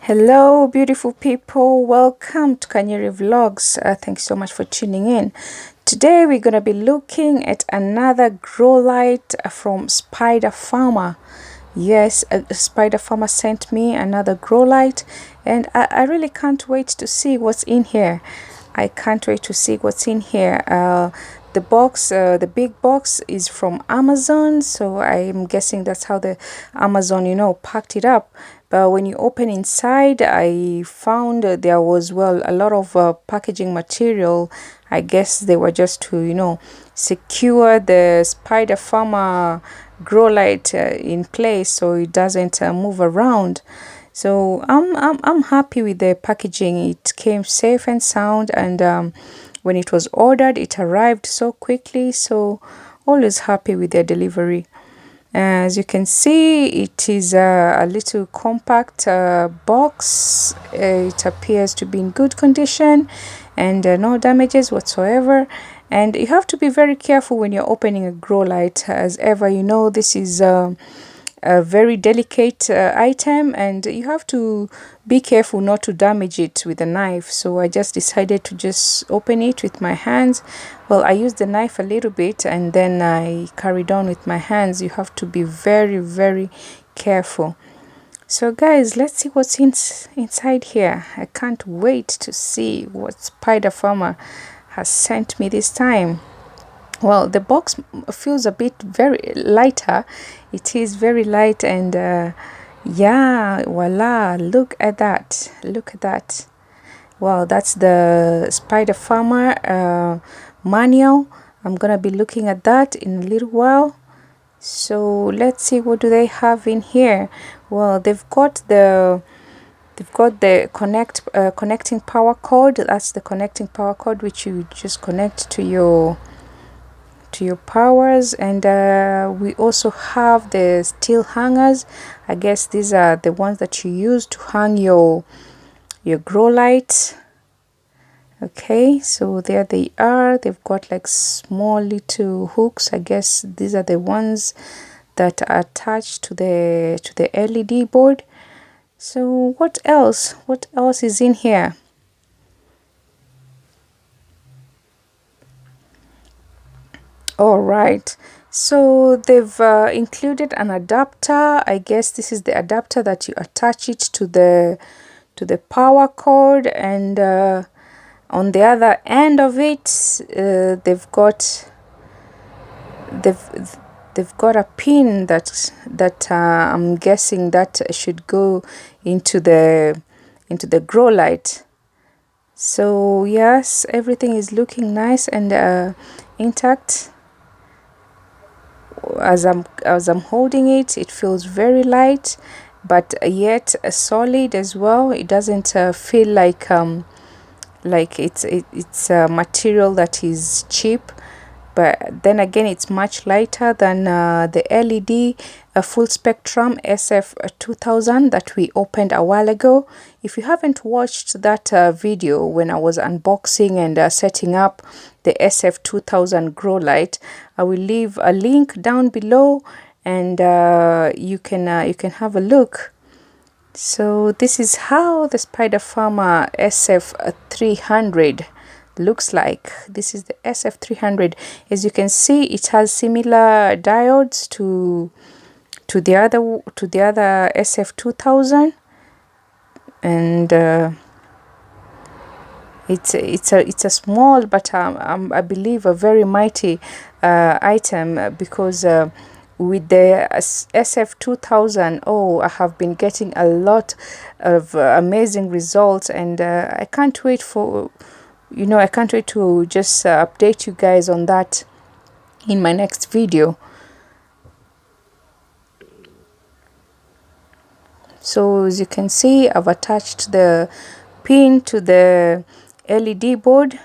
Hello beautiful people, welcome to Kanyiri vlogs. Thanks so much for tuning in. Today we're gonna be looking at another grow light from Spider Farmer. Yes, a Spider Farmer sent me another grow light, and I really can't wait to see what's in here. I can't wait to see what's in here. The box, the big box is from Amazon, so I'm guessing that's how the Amazon, packed it up. But when you open inside, I found there was, well, a lot of packaging material. I guess they were just to, secure the Spider Farmer grow light in place so it doesn't move around. So I'm happy with the packaging. It came safe and sound, and when it was ordered, it arrived so quickly. So always happy with their delivery. As you can see, it is a little compact box. It appears to be in good condition and no damages whatsoever. And you have to be very careful when you're opening a grow light. As ever, this is a very delicate item, and you have to be careful not to damage it with a knife. So I just decided to just open it with my hands. Well, I used the knife a little bit and then I carried on with my hands. You have to be very careful. So guys, let's see what's inside here. I can't wait to see what Spider Farmer has sent me this time. Well, the box feels a bit very lighter. It is very light, and yeah, voila, look at that. Look at that. Well, that's the Spider Farmer manual. I'm gonna be looking at that in a little while. So let's see, what do they have in here. Well, they've got the connecting power cord. That's the connecting power cord, which you just connect to your powers. And we also have the steel hangers. I guess these are the ones that you use to hang your grow light. Okay, so there they are. They've got like small little hooks. I guess these are the ones that are attached to the LED board. So what else is in here? All right, so they've included an adapter. I guess this is the adapter that you attach it to the power cord, and on the other end of it, they've got a pin that I'm guessing that should go into the grow light. So yes, everything is looking nice and intact. As I'm holding it, it feels very light, but yet solid as well. It doesn't feel like it's a material that is cheap, but then again it's much lighter than the LED full spectrum SF2000 that we opened a while ago. If you haven't watched that video when I was unboxing and setting up the SF2000 grow light, I will leave a link down below, and you can have a look. So this is how the Spider Farmer SF300 looks like. This is the SF300. As you can see, it has similar diodes to the other SF2000, and it's a small but I believe a very mighty item, because with the SF2000, oh, I have been getting a lot of amazing results, and I can't wait to just update you guys on that in my next video. So as you can see, I've attached the pin to the LED board,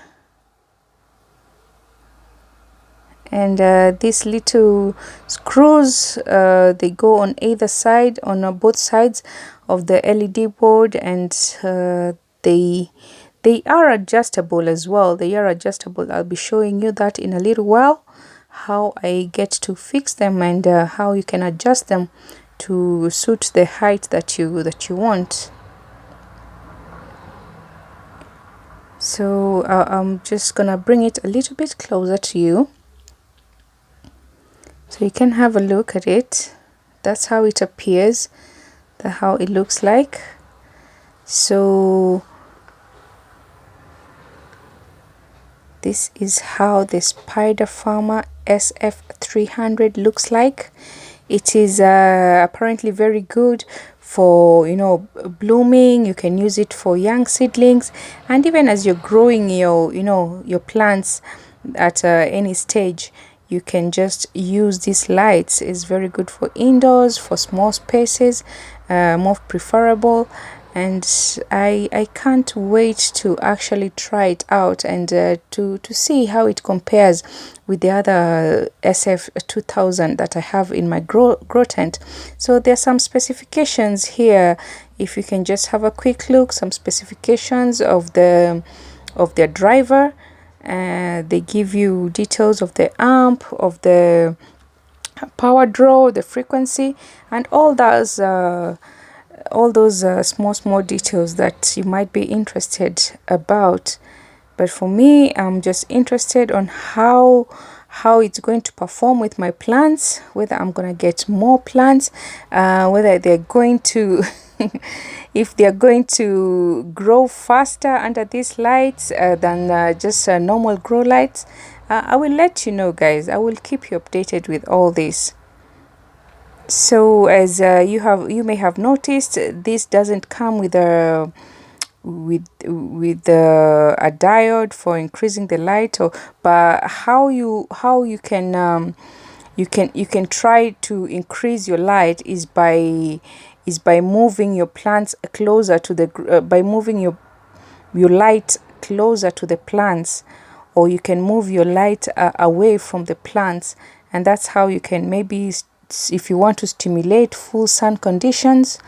and these little screws, they go on either side, on both sides of the LED board, and they are adjustable as well. They are adjustable. I'll be showing you that in a little while, how I get to fix them, and how you can adjust them to suit the height that you want. So I'm just gonna bring it a little bit closer to you so you can have a look at it. That's how it appears, how it looks like. So this is how the Spider Farmer SF300 looks like. It is apparently very good for, you know, blooming. You can use it for young seedlings, and even as you're growing your, you know, your plants at any stage, you can just use these lights. It's very good for indoors, for small spaces, more preferable. And I can't wait to actually try it out and to see how it compares with the other SF2000 that I have in my grow tent. So there's some specifications here. If you can just have a quick look, some specifications of their driver. They give you details of the amp, of the power draw, the frequency, and all those small details that you might be interested about. But for me, I'm just interested on how it's going to perform with my plants, whether I'm gonna get more plants, whether they're going to if they're going to grow faster under these lights than just normal grow lights. I will let you know, guys. I will keep you updated with all this. So as you may have noticed, this doesn't come with a a diode for increasing the light, or but how you can you can try to increase your light is by moving your plants closer to the by moving your light closer to the plants, or you can move your light away from the plants, and that's how you can maybe, if you want to stimulate full sun conditions,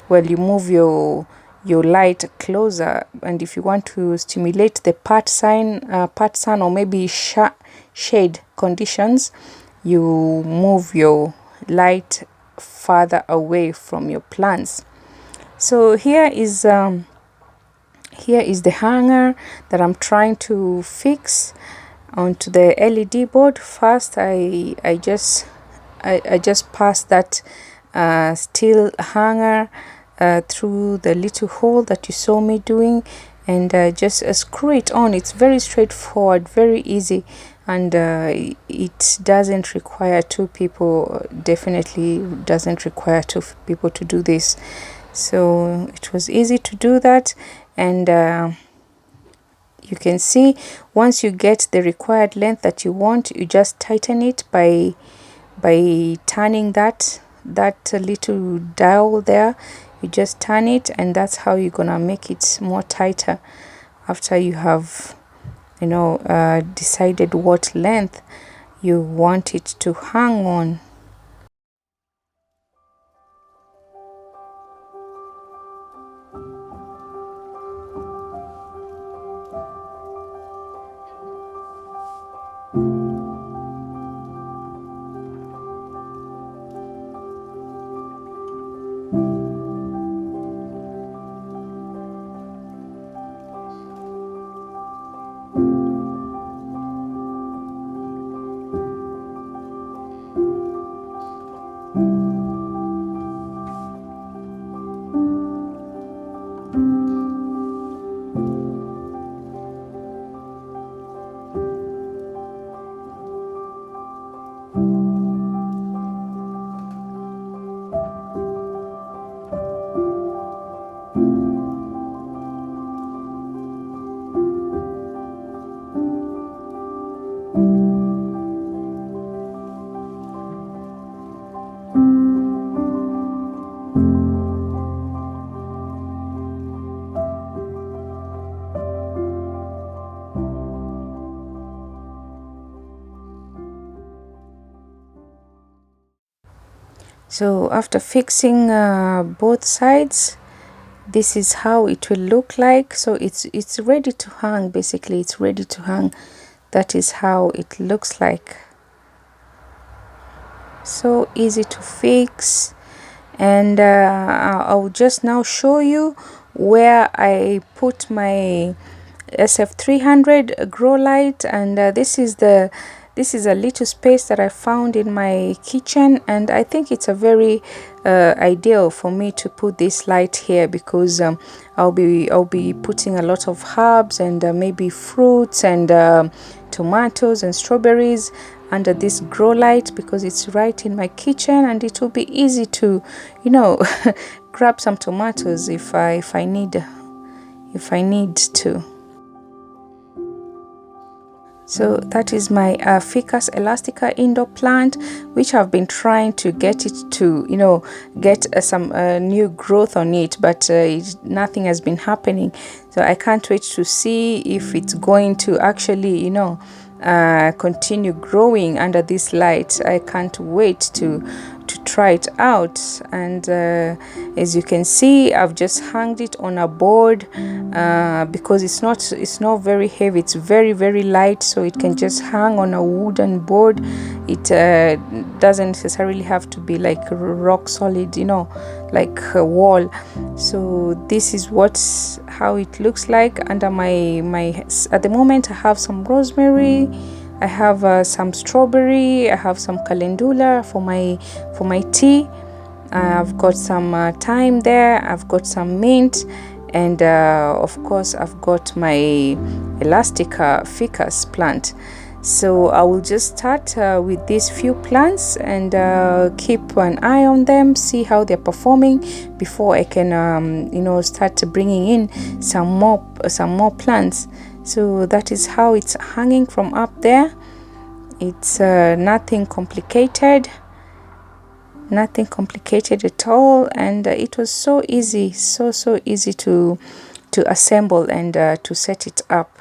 well, you move your light closer. And if you want to stimulate the part sun or maybe shade conditions, you move your light farther away from your plants. So here is the hanger that I'm trying to fix onto the LED board. First, I just pass that steel hanger through the little hole that you saw me doing, and just screw it on. It's very straightforward, very easy, and it doesn't require two people. Definitely doesn't require two people to do this. So it was easy to do that, and you can see once you get the required length that you want, you just tighten it by turning that little dial there. You just turn it, and that's how you're gonna make it more tighter after you have, you know, decided what length you want it to hang on. So after fixing both sides, this is how it will look like. So it's ready to hang. Basically, it's ready to hang. That is how it looks like. So easy to fix. And I'll just now show you where I put my SF300 grow light, and this is a little space that I found in my kitchen, and I think it's a very ideal for me to put this light here, because I'll be putting a lot of herbs and maybe fruits and tomatoes and strawberries under this grow light, because it's right in my kitchen, and it will be easy to, you know, grab some tomatoes if I need to. So that is my Ficus elastica indoor plant, which I've been trying to get it to, you know, get some new growth on it, but nothing has been happening. So I can't wait to see if it's going to actually, you know, continue growing under this light. I can't wait to try it out. And as you can see, I've just hung it on a board because it's not very heavy. It's very, very light, so it can just hang on a wooden board. It doesn't necessarily have to be like rock solid, you know, like a wall. So this is how it looks like under my at the moment. I have some rosemary, I have some strawberry, I have some calendula for my tea. I've got some thyme there, I've got some mint, and of course I've got my elastica ficus plant. So I will just start with these few plants and keep an eye on them, see how they're performing before I can you know, start bringing in some more plants. So that is how it's hanging from up there. It's nothing complicated at all, and it was so easy, so easy to assemble and to set it up.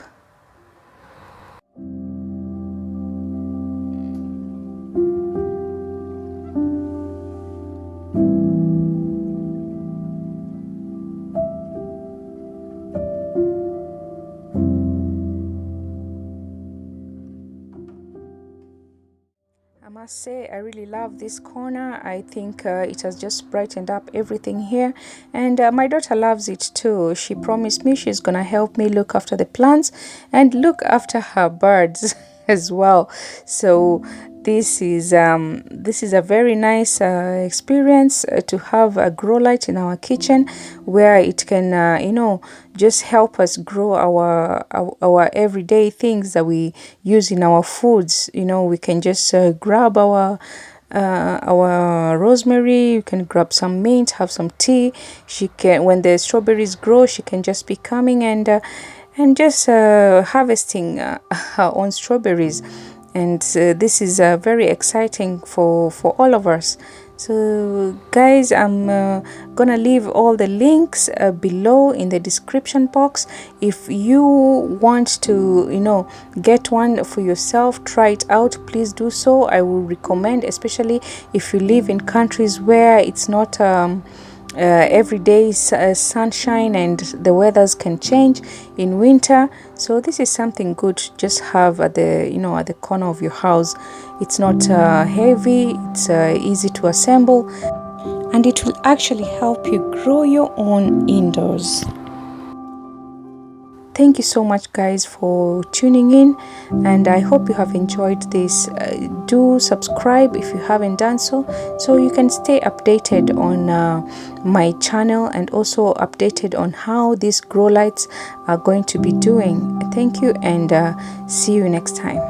I must say, I really love this corner. I think it has just brightened up everything here, and my daughter loves it too. She promised me she's gonna help me look after the plants and look after her birds as well. So this is a very nice experience to have a grow light in our kitchen, where it can you know, just help us grow our everyday things that we use in our foods. You know, we can just grab our rosemary, you can grab some mint, have some tea. She can, when the strawberries grow, she can just be coming and just harvesting her own strawberries. And this is very exciting for all of us. So guys, I'm gonna leave all the links below in the description box. If you want to, you know, get one for yourself, try it out, please do so. I will recommend, especially if you live in countries where it's not every day sunshine and the weathers can change in winter. So this is something good to just have at the, you know, at the corner of your house. It's not heavy, it's easy to assemble, and it will actually help you grow your own indoors. Thank you so much guys for tuning in, and I hope you have enjoyed this. Do subscribe if you haven't done so you can stay updated on my channel, and also updated on how these grow lights are going to be doing. Thank you, and see you next time.